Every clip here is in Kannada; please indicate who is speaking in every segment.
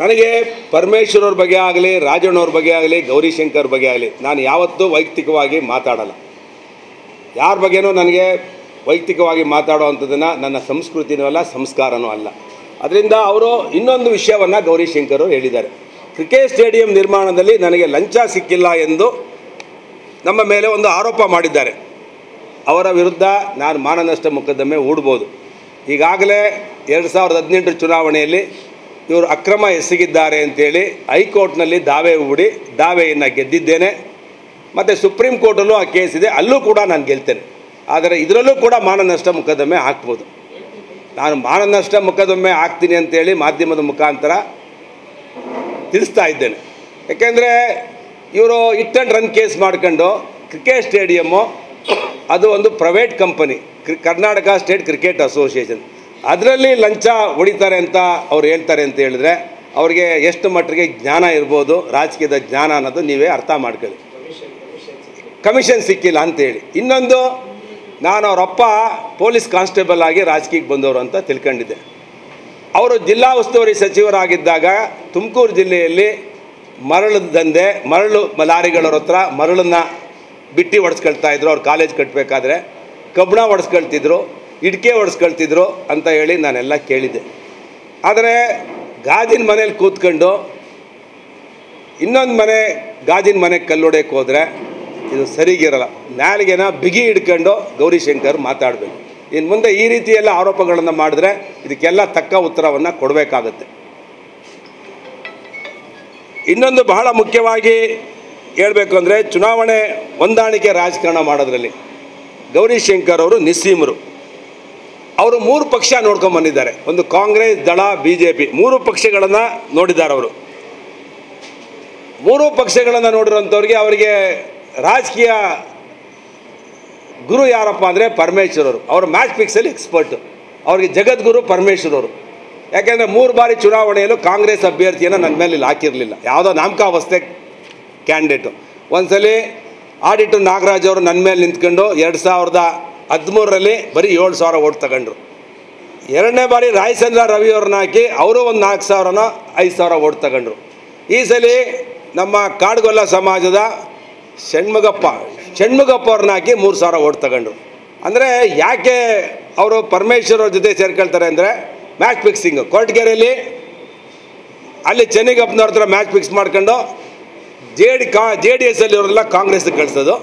Speaker 1: ನನಗೆ ಪರಮೇಶ್ವರ್ ಅವ್ರ ಬಗ್ಗೆ ಆಗಲಿ, ರಾಜಣ್ಣವ್ರ ಬಗ್ಗೆ ಆಗಲಿ, ಗೌರಿಶಂಕರ್ ಬಗ್ಗೆ ಆಗಲಿ ನಾನು ಯಾವತ್ತೂ ವೈಯಕ್ತಿಕವಾಗಿ ಮಾತಾಡಲ್ಲ. ಯಾರ ಬಗ್ಗೆನೂ ನನಗೆ ವೈಯಕ್ತಿಕವಾಗಿ ಮಾತಾಡೋವಂಥದ್ದನ್ನು ನನ್ನ ಸಂಸ್ಕೃತಿನೂ ಅಲ್ಲ, ಸಂಸ್ಕಾರನೂ ಅಲ್ಲ. ಅದರಿಂದ ಅವರು ಇನ್ನೊಂದು ವಿಷಯವನ್ನು ಗೌರಿಶಂಕರ್ ಅವರು ಹೇಳಿದ್ದಾರೆ. ಕ್ರಿಕೆಟ್ ಸ್ಟೇಡಿಯಂ ನಿರ್ಮಾಣದಲ್ಲಿ ನನಗೆ ಲಂಚ ಸಿಕ್ಕಿಲ್ಲ ಎಂದು ನಮ್ಮ ಮೇಲೆ ಒಂದು ಆರೋಪ ಮಾಡಿದ್ದಾರೆ. ಅವರ ವಿರುದ್ಧ ನಾನು ಮಾನನಷ್ಟ ಮೊಕದ್ದಮೆ ಹೂಡ್ಬೋದು. ಈಗಾಗಲೇ 2018 ಚುನಾವಣೆಯಲ್ಲಿ ಇವರು ಅಕ್ರಮ ಎಸಗಿದ್ದಾರೆ ಅಂತೇಳಿ ಹೈಕೋರ್ಟ್ನಲ್ಲಿ ದಾವೆ ಹೂಡಿ ದಾವೆಯನ್ನು ಗೆದ್ದಿದ್ದೇನೆ. ಮತ್ತು ಸುಪ್ರೀಂ ಕೋರ್ಟಲ್ಲೂ ಆ ಕೇಸ್ ಇದೆ, ಅಲ್ಲೂ ಕೂಡ ನಾನು ಗೆಲ್ತೇನೆ. ಆದರೆ ಇದರಲ್ಲೂ ಕೂಡ ಮಾನನಷ್ಟ ಮೊಕದ್ದಮೆ ಹಾಕ್ಬೋದು. ನಾನು ಮಾನನಷ್ಟ ಮೊಕದ್ದಮೆ ಹಾಕ್ತೀನಿ ಅಂತೇಳಿ ಮಾಧ್ಯಮದ ಮುಖಾಂತರ ತಿಳಿಸ್ತಾ ಇದ್ದೇನೆ. ಯಾಕೆಂದರೆ ಇವರು ಹಿಟ್ ಆ್ಯಂಡ್ ರನ್ ಕೇಸ್ ಮಾಡ್ಕೊಂಡು ಕ್ರಿಕೆಟ್ ಸ್ಟೇಡಿಯಮ್ಮು ಅದು ಒಂದು private company, Karnataka state cricket association, ಅದರಲ್ಲಿ ಲಂಚ ಹೊಡಿತಾರೆ ಅಂತ ಅವ್ರು ಹೇಳ್ತಾರೆ ಅಂತ ಹೇಳಿದ್ರೆ ಅವ್ರಿಗೆ ಎಷ್ಟು ಮಟ್ಟಿಗೆ ಜ್ಞಾನ ಇರ್ಬೋದು, ರಾಜಕೀಯದ ಜ್ಞಾನ ಅನ್ನೋದು ನೀವೇ ಅರ್ಥ ಮಾಡ್ಕೊಳ್ಳಿ. ಕಮಿಷನ್ ಸಿಕ್ಕಿಲ್ಲ ಅಂತೇಳಿ. ಇನ್ನೊಂದು, ನಾನು ಅವರಪ್ಪ ಪೊಲೀಸ್ ಕಾನ್ಸ್ಟೇಬಲ್ ಆಗಿ ರಾಜಕೀಯಕ್ಕೆ ಬಂದವರು ಅಂತ ತಿಳ್ಕೊಂಡಿದ್ದೆ. ಅವರು ಜಿಲ್ಲಾ ಉಸ್ತುವಾರಿ ಸಚಿವರಾಗಿದ್ದಾಗ ತುಮಕೂರು ಜಿಲ್ಲೆಯಲ್ಲಿ ಮರಳು ದಂಧೆ, ಮರಳು ಲಾರಿಗಳವ್ರ ಹತ್ರ ಮರಳನ್ನು ಬಿಟ್ಟು ಹೊಡೆಸ್ಕೊಳ್ತಾಯಿದ್ರು. ಅವ್ರು ಕಾಲೇಜ್ ಕಟ್ಟಬೇಕಾದ್ರೆ ಕಬ್ಬಣ ಹೊಡೆಸ್ಕೊಳ್ತಿದ್ರು, ಇಟ್ಕೆ ಹೊಡೆಸ್ಕೊಳ್ತಿದ್ರು ಅಂತ ಹೇಳಿ ನಾನೆಲ್ಲ ಕೇಳಿದ್ದೆ. ಆದರೆ ಗಾಜಿನ ಮನೇಲಿ ಕೂತ್ಕೊಂಡು ಇನ್ನೊಂದು ಮನೆ ಗಾಜಿನ ಮನೆಗೆ ಕಲ್ಲೊಡೆಯಕ್ಕೆ ಹೋದರೆ ಇದು ಸರಿಗಿರಲ್ಲ. ನಾಲಿಗೆನ ಬಿಗಿ ಹಿಡ್ಕೊಂಡು ಗೌರಿಶಂಕರ್ ಮಾತಾಡಬೇಕು. ಇನ್ನು ಮುಂದೆ ಈ ರೀತಿ ಎಲ್ಲ ಆರೋಪಗಳನ್ನು ಮಾಡಿದ್ರೆ ಇದಕ್ಕೆಲ್ಲ ತಕ್ಕ ಉತ್ತರವನ್ನು ಕೊಡಬೇಕಾಗತ್ತೆ. ಇನ್ನೊಂದು ಬಹಳ ಮುಖ್ಯವಾಗಿ ಹೇಳಬೇಕು ಅಂದರೆ, ಚುನಾವಣೆ ಹೊಂದಾಣಿಕೆ ರಾಜಕಾರಣ ಮಾಡೋದ್ರಲ್ಲಿ ಗೌರಿಶಂಕರ್ ಅವರು ನಿಸ್ಸೀಮರು. ಅವರು 3 ಪಕ್ಷ ನೋಡ್ಕೊಂಬಂದಿದ್ದಾರೆ. ಒಂದು ಕಾಂಗ್ರೆಸ್, ದಳ, BJP 3 ಪಕ್ಷಗಳನ್ನು ನೋಡಿದ್ದಾರೆ ಅವರು. 3 ಪಕ್ಷಗಳನ್ನು ನೋಡಿರೋಂಥವ್ರಿಗೆ ಅವರಿಗೆ ರಾಜಕೀಯ ಗುರು ಯಾರಪ್ಪ ಅಂದರೆ ಪರಮೇಶ್ವರ್ ಅವರು. ಅವರು ಮ್ಯಾಚ್ ಫಿಕ್ಸಲ್ಲಿ ಎಕ್ಸ್ಪರ್ಟು. ಅವ್ರಿಗೆ ಜಗದ್ಗುರು ಪರಮೇಶ್ವರ್ ಅವರು. ಯಾಕೆಂದರೆ 3 ಬಾರಿ ಚುನಾವಣೆಯಲ್ಲೂ ಕಾಂಗ್ರೆಸ್ ಅಭ್ಯರ್ಥಿಯನ್ನು ನನ್ನ ಮೇಲೆ ಇಲ್ಲಿ ಹಾಕಿರಲಿಲ್ಲ. ಯಾವುದೋ ನಾಮಕಾವಸ್ಥೆ ಕ್ಯಾಂಡಿಡೇಟು. ಒಂದು ಸಲ ಆಡಿಟರ್ ನಾಗರಾಜ್ ಅವರು ನನ್ನ ಮೇಲೆ ನಿಂತ್ಕೊಂಡು 2013ರಲ್ಲಿ ಬರೀ 7,000 ಓಟ್ ತಗೊಂಡ್ರು. 2ನೇ ಬಾರಿ ರಾಯಚಂದ್ರ ರವಿ ಅವ್ರನ್ನ ಹಾಕಿ ಅವರು ಒಂದು 4,000ನೋ 5,000 ಓಟ್ ತಗೊಂಡ್ರು. ಈ ಸಲ ನಮ್ಮ ಕಾಡ್ಗೊಲ್ಲ ಸಮಾಜದ ಷಣ್ಮುಗಪ್ಪ ಅವ್ರನ್ನ ಹಾಕಿ 3,000 ಓಟ್ ತಗೊಂಡ್ರು. ಅಂದರೆ ಯಾಕೆ ಅವರು ಪರಮೇಶ್ವರ್ ಅವ್ರ ಜೊತೆ ಸೇರ್ಕೊಳ್ತಾರೆ ಅಂದರೆ ಮ್ಯಾಚ್ ಫಿಕ್ಸಿಂಗು. ಕೊರಟಗೆರೆಯಲ್ಲಿ ಅಲ್ಲಿ ಚೆನ್ನಿಗಪ್ಪನವ್ರ ಹತ್ರ ಮ್ಯಾಚ್ ಫಿಕ್ಸ್ ಮಾಡ್ಕೊಂಡು JDS ಅಲ್ಲಿ ಅವರೆಲ್ಲ ಕಾಂಗ್ರೆಸ್ಗೆ ಕಳಿಸೋದು,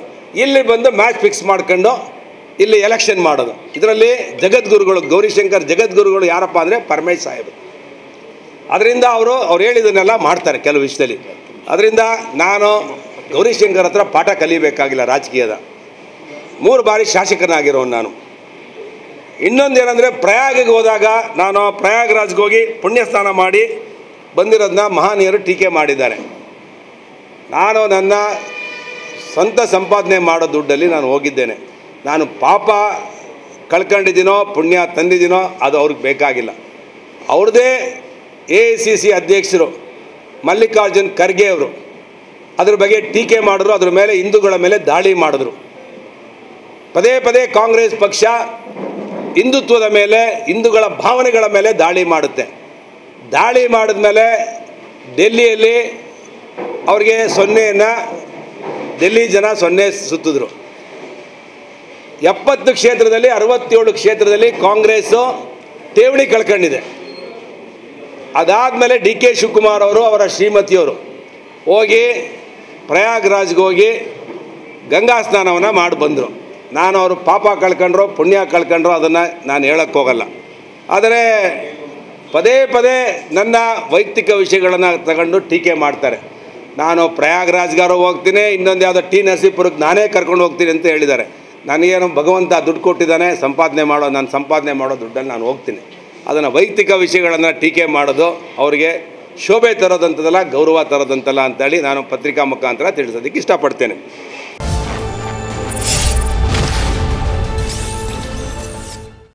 Speaker 1: ಇಲ್ಲಿ ಬಂದು ಮ್ಯಾಚ್ ಫಿಕ್ಸ್ ಮಾಡ್ಕೊಂಡು ಇಲ್ಲಿ ಎಲೆಕ್ಷನ್ ಮಾಡೋದು. ಇದರಲ್ಲಿ ಜಗದ್ಗುರುಗಳು, ಗೌರಿಶಂಕರ್ ಜಗದ್ಗುರುಗಳು ಯಾರಪ್ಪ ಅಂದರೆ ಪರಮೇಶ್ ಸಾಹೇಬರು. ಅದರಿಂದ ಅವ್ರು ಹೇಳಿದ್ದನ್ನೆಲ್ಲ ಮಾಡ್ತಾರೆ ಕೆಲವು ವಿಷಯದಲ್ಲಿ. ಅದರಿಂದ ನಾನು ಗೌರಿಶಂಕರ್ ಹತ್ರ ಪಾಠ ಕಲಿಬೇಕಾಗಿಲ್ಲ ರಾಜಕೀಯದ. 3 ಬಾರಿ ಶಾಸಕನಾಗಿರೋನು ನಾನು. ಇನ್ನೊಂದೇನೆಂದರೆ, ಪ್ರಯಾಗಿಗೆ ಹೋದಾಗ ನಾನು ಪ್ರಯಾಗ್ರಾಜ್ಗೆ ಹೋಗಿ ಪುಣ್ಯಸ್ನಾನ ಮಾಡಿ ಬಂದಿರೋದನ್ನ ಮಹನೀಯರು ಟೀಕೆ ಮಾಡಿದ್ದಾರೆ. ನಾನು ನನ್ನ ಸ್ವಂತ ಸಂಪಾದನೆ ಮಾಡೋ ದುಡ್ಡಲ್ಲಿ ನಾನು ಹೋಗಿದ್ದೇನೆ. ನಾನು ಪಾಪ ಕಳ್ಕೊಂಡಿದ್ದೀನೋ ಪುಣ್ಯ ತಂದಿದ್ದೀನೋ ಅದು ಅವ್ರಿಗೆ ಬೇಕಾಗಿಲ್ಲ. ಅವ್ರದ್ದೇ AICC ಅಧ್ಯಕ್ಷರು ಮಲ್ಲಿಕಾರ್ಜುನ್ ಖರ್ಗೆ ಅವರು ಅದ್ರ ಬಗ್ಗೆ ಟೀಕೆ ಮಾಡಿದ್ರು. ಅದ್ರ ಮೇಲೆ ಹಿಂದೂಗಳ ಮೇಲೆ ದಾಳಿ ಮಾಡಿದ್ರು. ಪದೇ ಪದೇ ಕಾಂಗ್ರೆಸ್ ಪಕ್ಷ ಹಿಂದುತ್ವದ ಮೇಲೆ, ಹಿಂದೂಗಳ ಭಾವನೆಗಳ ಮೇಲೆ ದಾಳಿ ಮಾಡುತ್ತೆ. ದಾಳಿ ಮಾಡಿದ್ಮೇಲೆ ಡೆಲ್ಲಿಯಲ್ಲಿ ಅವ್ರಿಗೆ 0ನ್ನು ಡೆಲ್ಲಿ ಜನ 0 ಸುತ್ತಿದ್ರು. 70 ಕ್ಷೇತ್ರದಲ್ಲಿ 67 ಕ್ಷೇತ್ರದಲ್ಲಿ ಕಾಂಗ್ರೆಸ್ಸು ಠೇವಣಿ ಕಳ್ಕೊಂಡಿದೆ. ಅದಾದಮೇಲೆ DK ಶಿವಕುಮಾರ್ ಅವರು ಅವರ ಶ್ರೀಮತಿಯವರು ಹೋಗಿ ಪ್ರಯಾಗ್ರಾಜ್ಗೆ ಹೋಗಿ ಗಂಗಾ ಸ್ನಾನವನ್ನು ಮಾಡಿ ಬಂದರು. ನಾನು ಅವರು ಪಾಪ ಕಳ್ಕೊಂಡ್ರು ಪುಣ್ಯ ಕಳ್ಕೊಂಡ್ರು ಅದನ್ನು ನಾನು ಹೇಳೋಕ್ಕೆ ಹೋಗಲ್ಲ. ಆದರೆ ಪದೇ ಪದೇ ನನ್ನ ವೈಯಕ್ತಿಕ ವಿಷಯಗಳನ್ನು ತಗೊಂಡು ಟೀಕೆ ಮಾಡ್ತಾರೆ. ನಾನು ಪ್ರಯಾಗ್ರಾಜ್ಗಾರು ಹೋಗ್ತೀನಿ, ಇನ್ನೊಂದು ಯಾವುದೋ ನರಸೀಪುರಕ್ಕೆ ನಾನೇ ಕರ್ಕೊಂಡು ಹೋಗ್ತೀನಿ ಅಂತ ಹೇಳಿದ್ದಾರೆ. ನನಗೇನು ಭಗವಂತ ದುಡ್ಡು ಕೊಟ್ಟಿದ್ದಾನೆ, ನಾನು ಸಂಪಾದನೆ ಮಾಡೋ ದುಡ್ಡಲ್ಲಿ ನಾನು ಹೋಗ್ತೀನಿ. ಅದನ್ನು ವೈಯಕ್ತಿಕ ವಿಷಯಗಳನ್ನು ಟೀಕೆ ಮಾಡೋದು ಅವರಿಗೆ ಶೋಭೆ ತರೋದಂಥದ್ದಲ್ಲ, ಗೌರವ ತರೋದಂತಲ್ಲ ಅಂತೇಳಿ ನಾನು ಪತ್ರಿಕಾ ಮುಖಾಂತರ ತಿಳಿಸೋದಕ್ಕೆ ಇಷ್ಟಪಡ್ತೇನೆ.